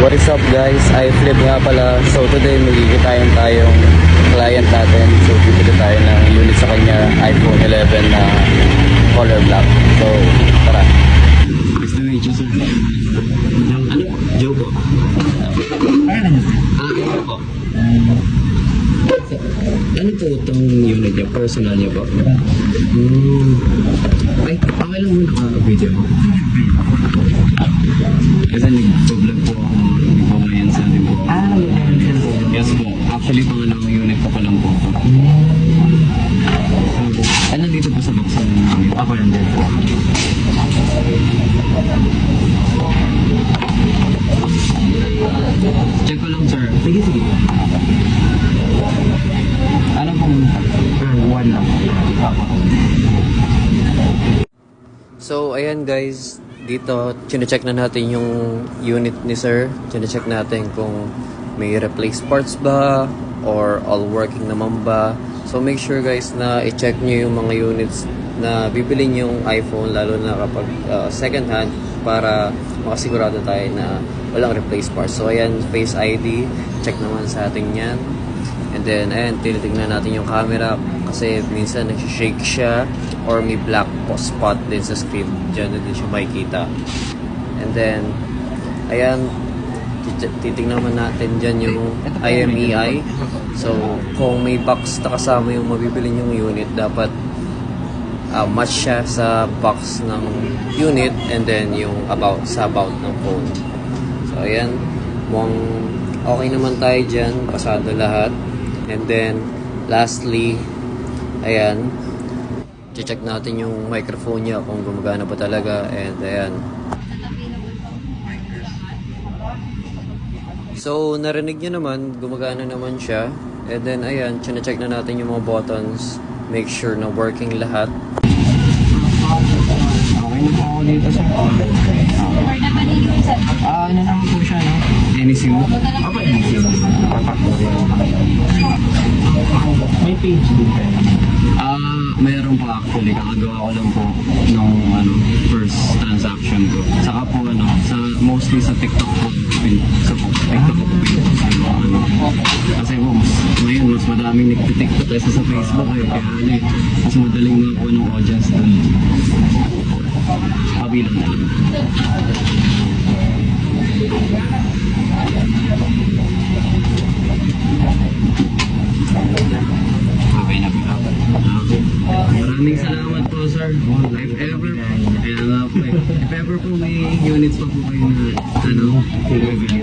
What is up guys? iFlip nga pala. So today magkikitayan tayong client natin. So bibili tayo ng unit sa kanya, iPhone 11 na color black. So tara. Nice to meet you, sir. Ano? Joe po. Po. Ano po itong unit niya? Personal niya po? Ay, okay lang muna ka-video mo. Kasi nag-vlog po ako ngayon sa din po. Yes po. Actually, pangalawang unit ko pa lang po. Ano dito po sa box ng unit? Ako lang din po. Check ko lang, sir. Sige. Ano pong one lang? So ayan guys, dito chine-check na natin yung unit ni sir. Chine-check natin kung may replace parts ba or all working naman ba. So make sure guys na i-check nyo yung mga units na bibili nyo yung iPhone, lalo na kapag second hand, para makasigurado tayo na walang replace parts. So ayan, Face ID, check naman sa atin yan. And then ayan, tinitignan natin yung camera kasi minsan nagsishake siya or may black spot din sa screen. Diyan na din siya makikita. And then ayan, titignan naman natin dyan yung IMEI. So kung may box na kasama yung mabibili yung unit, dapat match siya sa box ng unit and then yung about ng phone. So ayan, mukhang okay naman tayo dyan, pasado lahat. And then lastly, ayan, check natin yung microphone niya kung gumagana pa talaga. And ayan, so narinig niyo naman, gumagana naman siya. And then ayan, check na natin yung mga buttons, make sure na working lahat. Okay na po ako dito, sir. Ano naman po siya, no? NSU? Apa NSU? May page din kayo? Mayroon pa actually. Kakagawa ko lang po nung first transaction ko. Saka po mostly sa TikTok po. Sa TikTok po. Kasi po, ngayon mas madaming nagtitiktok kaysa sa Facebook eh. Kaya mas madaling mga po ng audience doon. Pabilang na lang. Okay na po. Maraming salamat po, sir. If ever po may units pa po kayo na bibili,